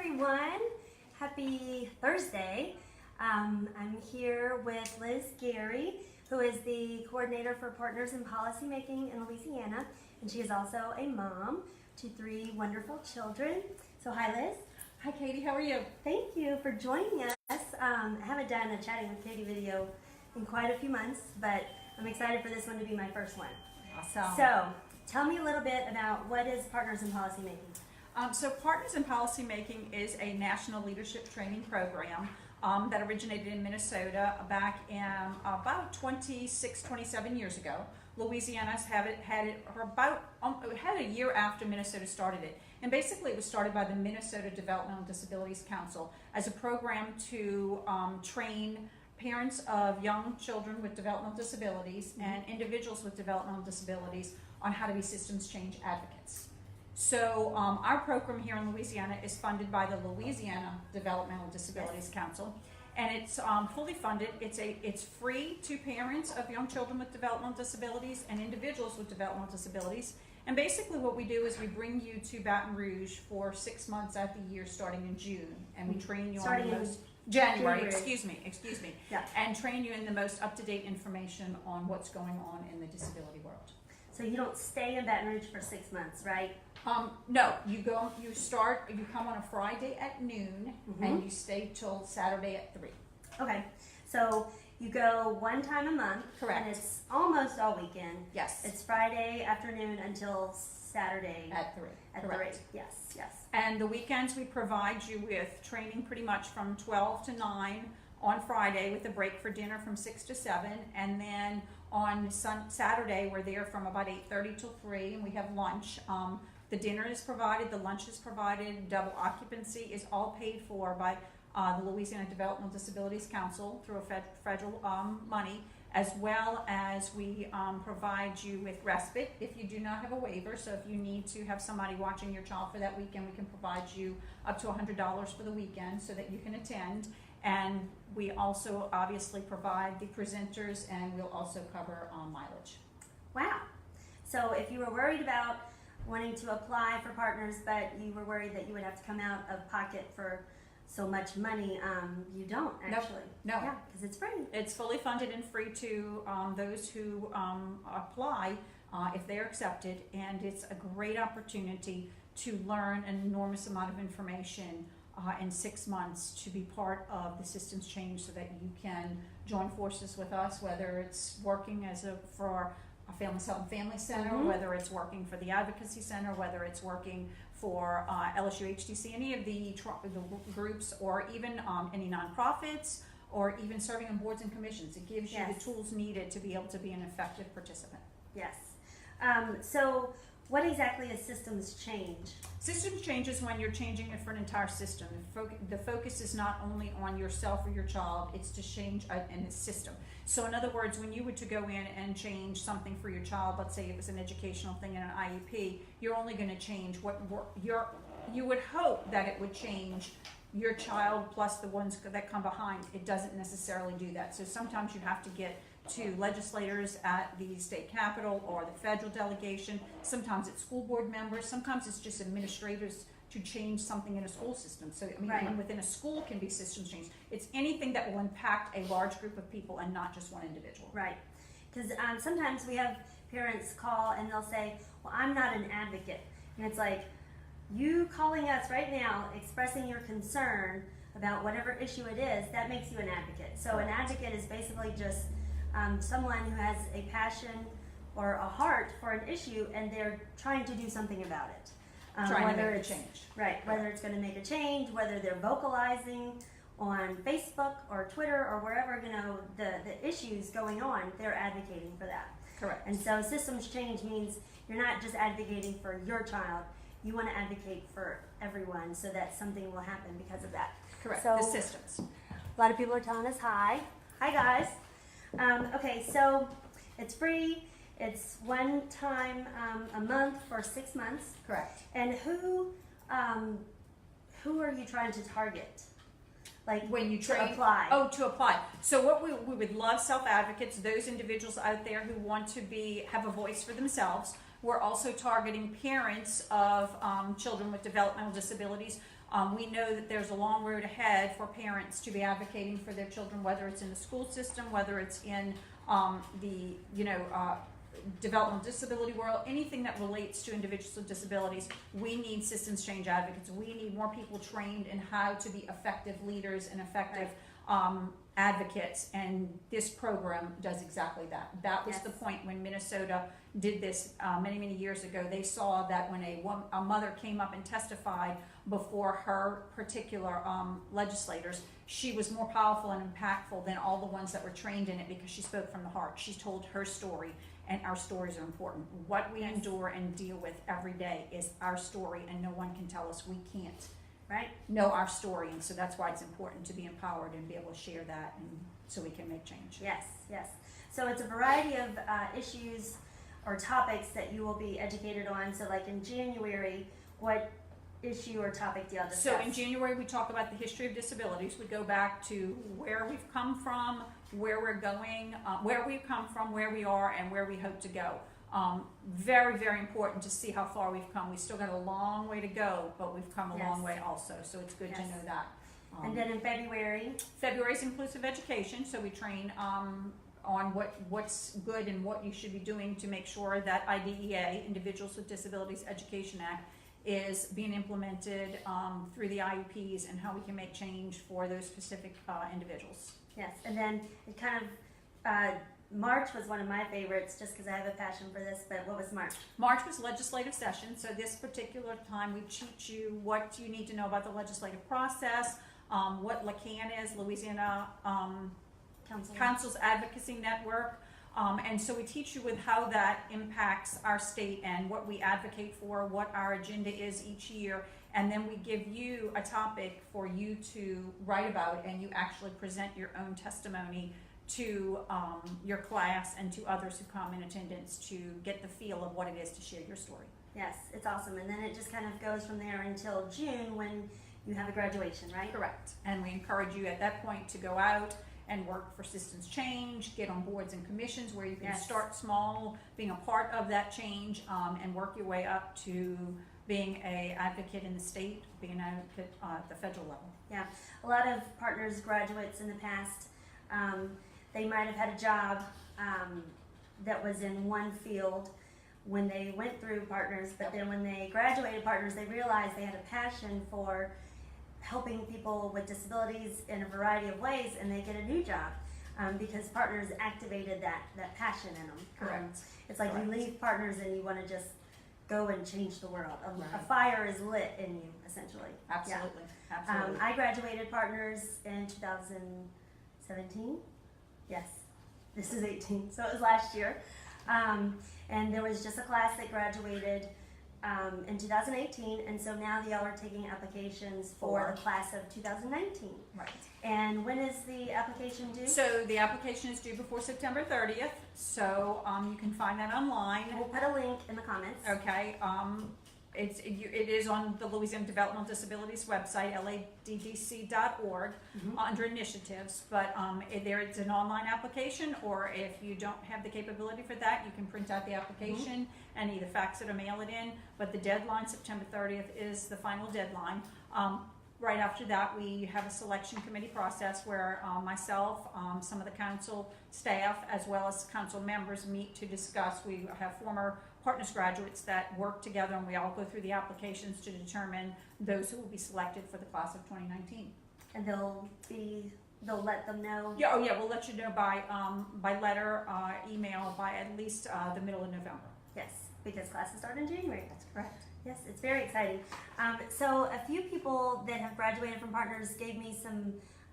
everyone. Happy Thursday. I'm here with Liz Gary, who is the coordinator for Partners in Policymaking in Louisiana, and she is also a mom to 3 wonderful children. So hi, Liz. Hi, Katie. How are you? Thank you for joining us. I haven't done a Chatting with Katie video in quite a few months, but I'm excited for this one to be my first one. Awesome. So tell me a little bit about what is Partners in Policymaking. So Partners in Policymaking is a national leadership training program that originated in Minnesota back in about 27 years ago. Louisiana's had a year after Minnesota started it. And basically it was started by the Minnesota Developmental Disabilities Council as a program to train parents of young children with developmental disabilities and individuals with developmental disabilities on how to be systems change advocates. So our program here in Louisiana is funded by the Louisiana Developmental Disabilities Council, and it's fully funded. It's free to parents of young children with developmental disabilities and individuals with developmental disabilities. And basically what we do is we bring you to Baton Rouge for 6 months out the year starting in June, and we train you on the most January, excuse me, yeah. and train you in the most up-to-date information on what's going on in the disability world. So you don't stay in Baton Rouge for 6 months, right? No, you come on a Friday at noon and you stay till Saturday at 3. Okay, so you go 1 time a month. Correct. And it's almost all weekend. Yes. It's Friday afternoon until Saturday. At 3. At Correct. 3, yes, yes. And the weekends we provide you with training pretty much from 12 to 9 on Friday with a break for dinner from 6 to 7. And then on Saturday we're there from about 8:30 till 3 and we have lunch. The dinner is provided, the lunch is provided, double occupancy is all paid for by the Louisiana Developmental Disabilities Council through a federal money, as well as we provide you with respite if you do not have a waiver. So if you need to have somebody watching your child for that weekend, we can provide you up to $100 for the weekend so that you can attend. And we also obviously provide the presenters, and we'll also cover mileage. Wow. So if you were worried about wanting to apply for Partners, but you were worried that you would have to come out of pocket for so much money, you don't actually. No. Yeah, because it's free. It's fully funded and free to those who apply if they're accepted, and it's a great opportunity to learn an enormous amount of information in 6 months to be part of the systems change so that you can join forces with us, whether it's working for a family center, whether it's working for the advocacy center, whether it's working for LSU HTC, any of the groups, or even any nonprofits, or even serving on boards and commissions. It gives you the tools needed to be able to be an effective participant. Yes. So what exactly is systems change? Systems change is when you're changing it for an entire system. The focus is not only on yourself or your child, it's to change in a system. So in other words, when you were to go in and change something for your child, let's say it was an educational thing in an IEP, you're only going to change you would hope that it would change your child plus the ones that come behind. It doesn't necessarily do that. So sometimes you have to get to legislators at the state capitol or the federal delegation. Sometimes it's school board members. Sometimes it's just administrators to change something in a school system. So I mean, even within a school can be systems change. It's anything that will impact a large group of people and not just one individual. Right. Because sometimes we have parents call and they'll say, well, I'm not an advocate. And it's like, you calling us right now, expressing your concern about whatever issue it is, that makes you an advocate. So an advocate is basically just someone who has a passion or a heart for an issue and they're trying to do something about it. Trying to make a change. Right, whether it's going to make a change, whether they're vocalizing on Facebook or Twitter or wherever, the issues going on, they're advocating for that. Correct. And so systems change means you're not just advocating for your child, you want to advocate for everyone so that something will happen because of that. Correct, so, the systems. A lot of people are telling us hi. Hi guys. Okay, so it's free. It's 1 time a month for 6 months. Correct. And who are you trying to target? Like when you to apply. Oh, to apply. So what we would love self-advocates, those individuals out there who want to have a voice for themselves. We're also targeting parents of children with developmental disabilities. We know that there's a long road ahead for parents to be advocating for their children, whether it's in the school system, whether it's in the developmental disability world, anything that relates to individuals with disabilities. We need systems change advocates. We need more people trained in how to be effective leaders and effective advocates, and this program does exactly that. That was the point when Minnesota did this many years ago. They saw that when a mother came up and testified before her particular legislators, she was more powerful and impactful than all the ones that were trained in it, because she spoke from the heart. She told her story, and our stories are important. What we endure and deal with every day is our story, and no one can tell us we can't know our story. And so that's why it's important to be empowered and be able to share that, and so we can make change. Yes. So it's a variety of issues or topics that you will be educated on. So like in January, what issue or topic do y'all discuss? So in January, we talk about the history of disabilities. We go back to where we've come from, where we're going, where we've come from, where we are, and where we hope to go. Very important to see how far we've come. We still got a long way to go, but we've come a long way also, so it's good to know that. And then in February is inclusive education, so we train on what's good and what you should be doing to make sure that IDEA, Individuals with Disabilities Education Act, is being implemented through the IEPs, and how we can make change for those specific individuals. Yes, and then it kind of March was one of my favorites, just because I have a passion for this. But what was March? March was legislative session. So this particular time, we teach you what you need to know about the legislative process, what LACAN is, Louisiana Council's Advocacy Network. And so we teach you with how that impacts our state and what we advocate for, what our agenda is each year. And then we give you a topic for you to write about, and you actually present your own testimony to your class and to others who come in attendance to get the feel of what it is to share your story. Yes, it's awesome. And then it just kind of goes from there until June, when you have a graduation, right? Correct. And we encourage you at that point to go out and work for systems change, get on boards and commissions where you can start small, being a part of that change, and work your way up to being an advocate in the state, being an advocate at the federal level. Yeah, a lot of partners graduates in the past, they might have had a job that was in one field when they went through partners, but then when they graduated partners, they realized they had a passion for helping people with disabilities in a variety of ways, and they get a new job because partners activated that passion in them. Correct. It's like you leave partners and you want to just go and change the world. A fire is lit in you, essentially. Absolutely. Yeah. Absolutely. I graduated partners in 2017. Yes, this is 18, so it was last year. And there was just a class that graduated in 2018, and so now y'all are taking applications for the class of 2019. Right. And when is the application due? So the application is due before September 30th, so you can find that online. We'll put a link in the comments. Okay. It is on the Louisiana Developmental Disabilities website, laddc.org, under initiatives. But there it's an online application, or if you don't have the capability for that, you can print out the application and either fax it or mail it in. But the deadline, September 30th, is the final deadline. Right after that, we have a selection committee process where myself, some of the council staff, as well as council members meet to discuss. We have former Partners graduates that work together, and we all go through the applications to determine those who will be selected for the class of 2019. And they'll let them know? Yeah, we'll let you know by letter, email, by at least the middle of November. Yes, because classes start in January. That's correct. Yes, it's very exciting. So a few people that have graduated from Partners gave me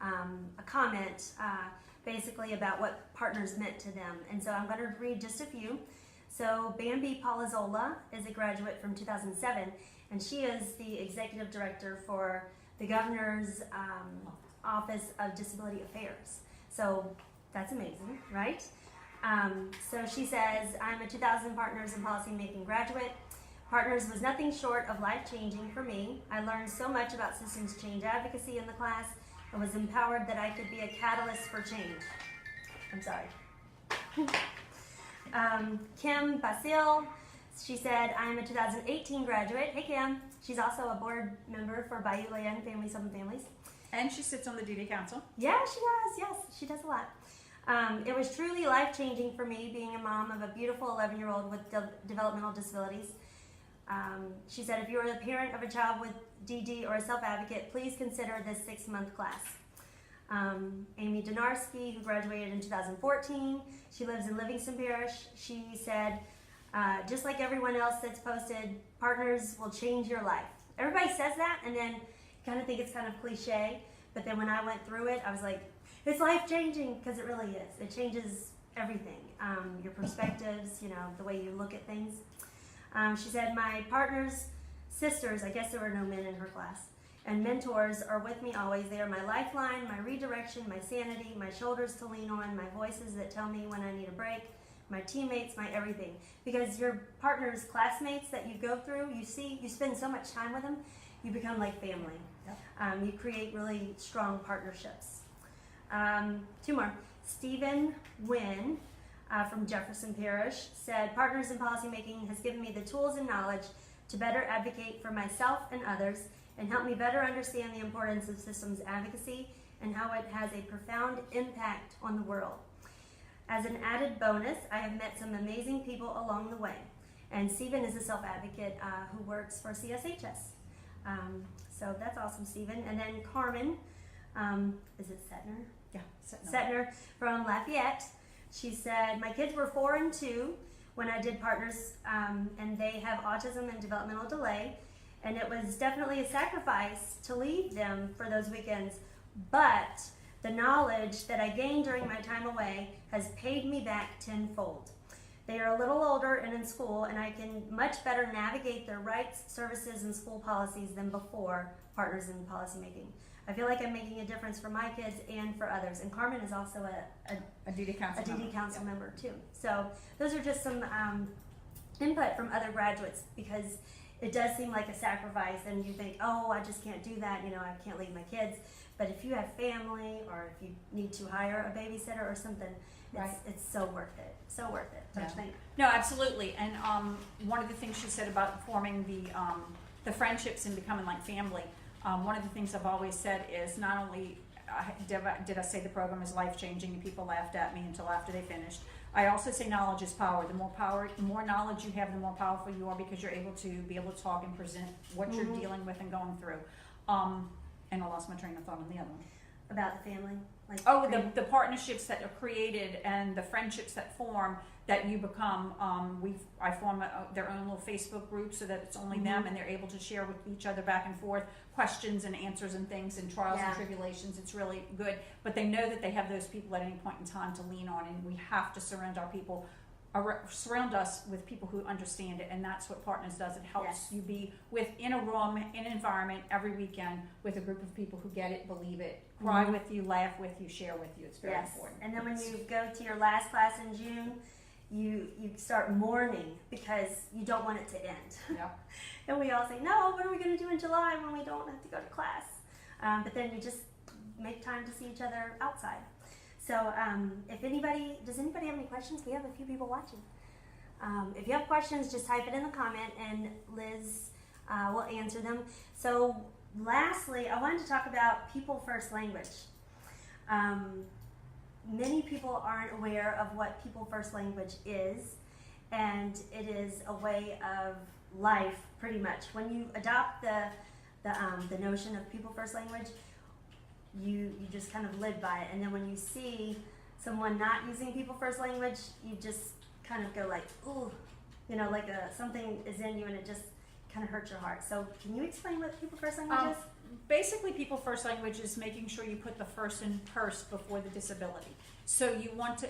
a comment basically about what Partners meant to them. And so I'm going to read just a few. So Bambi Palazzola is a graduate from 2007, and she is the Executive Director for the Governor's Office of Disability Affairs. So that's amazing, right? So she says, I'm a 2000 Partners in Policymaking graduate. Partners was nothing short of life-changing for me. I learned so much about systems change advocacy in the class and was empowered that I could be a catalyst for change. I'm sorry. Kim Basil She said, I'm a 2018 graduate. Hey, Cam. She's also a board member for Bayou Land Families Helping Families. And she sits on the DD Council. Yeah, she does. Yes, she does a lot. It was truly life-changing for me being a mom of a beautiful 11-year-old with developmental disabilities. She said, if you are the parent of a child with DD or a self-advocate, please consider this 6-month class. Amy Donarski, who graduated in 2014, she lives in Livingston Parish. She said, just like everyone else that's posted, partners will change your life. Everybody says that, and then you kind of think it's kind of cliche, but then when I went through it, I was like, it's life-changing, because it really is. It changes everything, your perspectives, the way you look at things. She said, my partner's sisters, I guess there were no men in her class, and mentors are with me always. They are my lifeline, my redirection, my sanity, my shoulders to lean on, my voices that tell me when I need a break, my teammates, my everything. Because your partner's classmates that you go through, you spend so much time with them, you become like family. Yep. You create really strong partnerships. 2 more. Stephen Wynn from Jefferson Parish said, Partners in Policymaking has given me the tools and knowledge to better advocate for myself and others and help me better understand the importance of systems advocacy and how it has a profound impact on the world. As an added bonus, I have met some amazing people along the way. And Stephen is a self-advocate who works for CSHS. So that's awesome, Stephen. And then Carmen, is it Setner? Yeah, Setner from Lafayette. She said, my kids were 4 and 2 when I did Partners, and they have autism and developmental delay. And it was definitely a sacrifice to leave them for those weekends. But the knowledge that I gained during my time away has paid me back tenfold. They are a little older and in school, and I can much better navigate their rights, services, and school policies than before Partners in Policymaking. I feel like I'm making a difference for my kids and for others. And Carmen is also a DD Council member too. So those are just some input from other graduates, because it does seem like a sacrifice and you think, oh, I just can't do that, I can't leave my kids. But if you have family, or if you need to hire a babysitter or something, it's so worth it. So worth it, don't you think? No, absolutely. And one of the things she said about forming the friendships and becoming like family, one of the things I've always said is not only did I say the program is life-changing and people laughed at me until after they finished, I also say knowledge is power. The more knowledge you have, the more powerful you are, because you're able to talk and present what you're dealing with and going through. And I lost my train of thought on the other one. About the family? The partnerships that are created and the friendships that form, that you become. I form their own little Facebook group so that it's only them, and they're able to share with each other back and forth questions and answers and things and trials and tribulations. It's really good. But they know that they have those people at any point in time to lean on, and we have to surround us with people who understand it, and that's what Partners does. It helps you be within a room, in an environment every weekend with a group of people who get it, believe it, cry with you, laugh with you, share with you. It's very important. And then when you go to your last class in June, you start mourning because you don't want it to end. Yeah. And we all say, no, what are we going to do in July when we don't have to go to class? But then you just make time to see each other outside. So does anybody have any questions? We have a few people watching. If you have questions, just type it in the comment and Liz will answer them. So lastly, I wanted to talk about people first language. Many people aren't aware of what people first language is, and it is a way of life pretty much. When you adopt the notion of people first language, you just kind of live by it, and then when you see someone not using people first language, you just kind of go like, ooh, like something is in you, and it just kind of hurts your heart. So can you explain what people first language is? Basically, people first language is making sure you put the first in first before the disability. So you want to,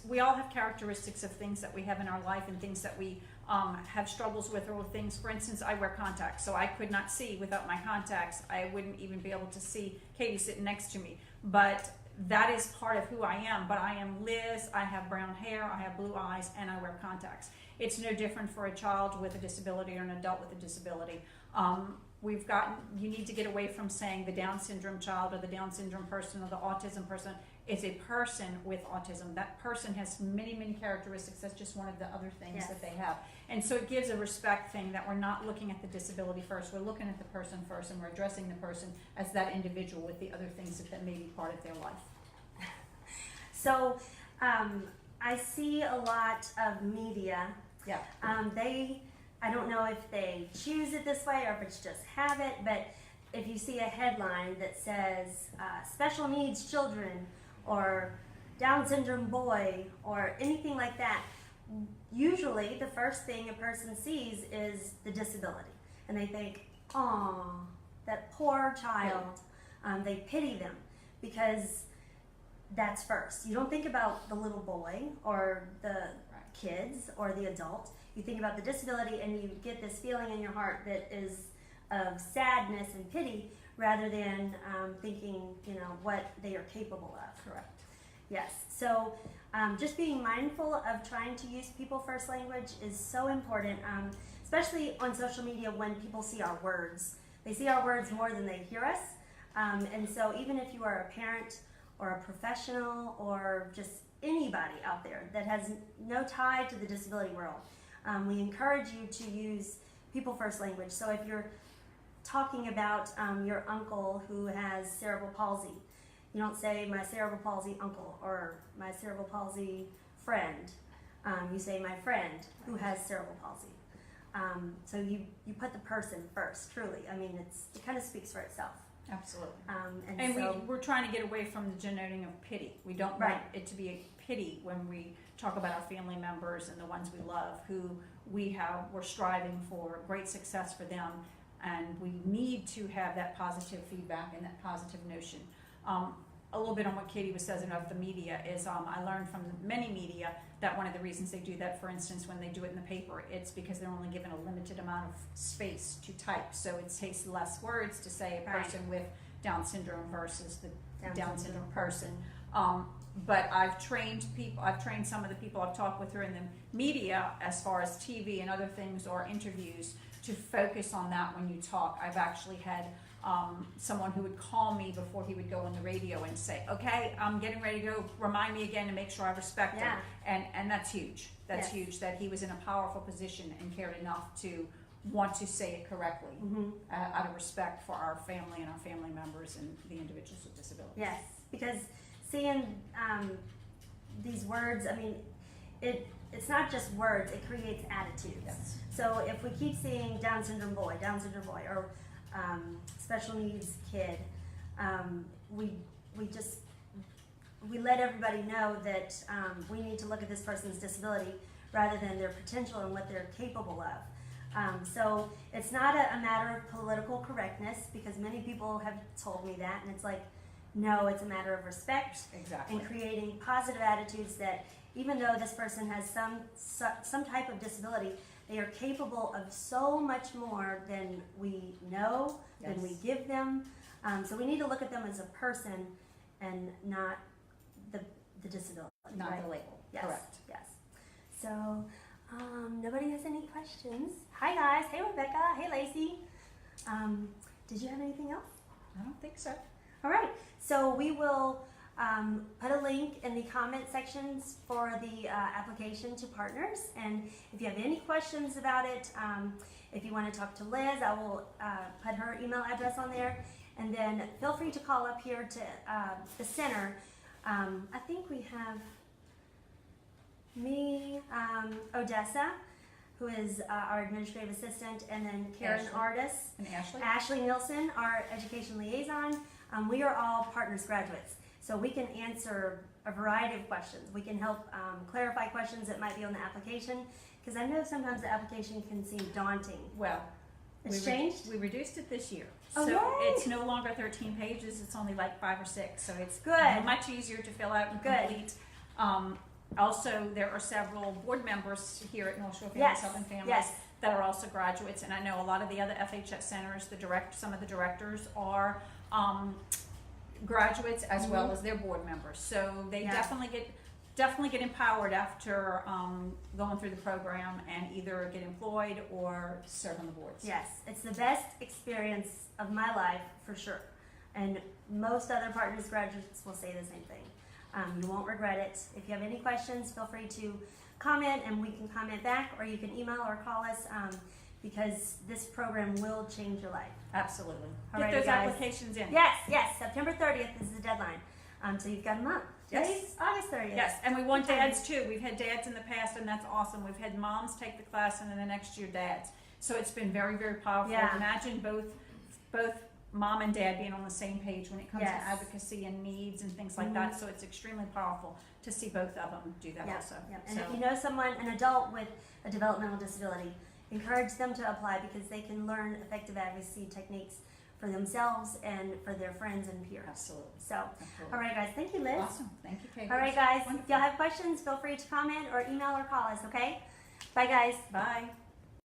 we all have characteristics of things that we have in our life and things that we have struggles with, or things. For instance, I wear contacts, so I could not see without my contacts. I wouldn't even be able to see Katie sitting next to me. But that is part of who I am. But I am Liz, I have brown hair, I have blue eyes, and I wear contacts. It's no different for a child with a disability or an adult with a disability. You need to get away from saying the Down syndrome child or the Down syndrome person or the autism person. is a person with autism. That person has many, many characteristics. That's just one of the other things Yes. that they have. And so it gives a respect thing that we're not looking at the disability first, we're looking at the person first, and we're addressing the person as that individual with the other things that may be part of their life. So, I see a lot of media. Yeah. I don't know if they choose it this way or if it's just habit, but if you see a headline that says special needs children or Down syndrome boy or anything like that, usually the first thing a person sees is the disability. And they think, "Aw, that poor child." They pity them because that's first. You don't think about the little boy or the kids or the adult. You think about the disability and you get this feeling in your heart that is of sadness and pity rather than thinking, what they are capable of. Correct. Yes. So just being mindful of trying to use people first language is so important, especially on social media when people see our words. They see our words more than they hear us. And so even if you are a parent or a professional or just anybody out there that has no tie to the disability world, we encourage you to use people first language. So if you're talking about your uncle who has cerebral palsy, you don't say my cerebral palsy uncle or my cerebral palsy friend. You say my friend who has cerebral palsy. So you put the person first, truly. I mean, it kind of speaks for itself. Absolutely. And so, we're trying to get away from the denoting of pity. We don't want it to be a pity when we talk about our family members and the ones we love who we're striving for great success for them, and we need to have that positive feedback and that positive notion. A little bit on what Katie was saying about the media is I learned from many media that one of the reasons they do that, for instance, when they do it in the paper, it's because they're only given a limited amount of space to type. So it takes less words to say a person with Down syndrome versus the Down syndrome person. But I've trained some of the people I've talked with who are in the media as far as TV and other things or interviews to focus on that when you talk. I've actually had someone who would call me before he would go on the radio and say, "Okay, I'm getting ready to go. Remind me again to make sure I respect him." And that's huge. That's huge that he was in a powerful position and cared enough to want to say it correctly out of respect for our family and our family members and the individuals with disabilities. Yes, because seeing these words, I mean, it's not just words, it creates attitudes. Yes. So if we keep seeing Down syndrome boy, or special needs kid, we let everybody know that we need to look at this person's disability rather than their potential and what they're capable of. So it's not a matter of political correctness, because many people have told me that, and it's like, no, it's a matter of respect and creating positive attitudes that even though this person has some type of disability, they are capable of so much more than we know, than we give them. So we need to look at them as a person and not the disability. Not the label. Yes. Correct. Yes. So nobody has any questions. Hi guys. Hey Rebecca. Hey Lacey. Did you have anything else? I don't think so. All right. So we will put a link in the comment sections for the application to partners. And if you have any questions about it, if you want to talk to Liz, I will put her email address on there. And then feel free to call up here to the center. I think we have me, Odessa, who is our administrative assistant, and then Karen Artis And Ashley Nielsen, our education liaison. We are all partners graduates, so we can answer a variety of questions. We can help clarify questions that might be on the application, because I know sometimes the application can seem daunting. Well, It's changed? We reduced it this year. Oh, so yay! it's no longer 13 pages, it's only like 5 or 6. So it's Good. much easier to fill out and complete. Also, there are several board members here at North Shore Families Health and Families that are also graduates, and I know a lot of the other FHS centers, some of the directors are graduates as well as their board members. So they definitely get empowered after going through the program and either get employed or serve on the boards. Yes, it's the best experience of my life for sure, and most other partners graduates will say the same thing. You won't regret it. If you have any questions, feel free to comment and we can comment back, or you can email or call us, because this program will change your life. Absolutely. All Get right, those guys. applications in. Yes, September 30th is the deadline. So you've got a month. Yes. Today's August 30th. Yes, and we want dads too. We've had dads in the past, and that's awesome. We've had moms take the class, and then the next year dads. So it's been very, very powerful. Yeah. Imagine both mom and dad being on the same page when it comes Yes. to advocacy and needs and things like that. So it's extremely powerful to see both of them do that also. Yep. And So, if you know someone, an adult with a developmental disability, encourage them to apply, because they can learn effective advocacy techniques for themselves and for their friends and peers. absolutely. So, Absolutely. all right, guys, thank you, Liz. Awesome. Thank you, Kate. All right, guys, if Wonderful. y'all have questions, feel free to comment or email or call us, okay? Bye, guys. Bye.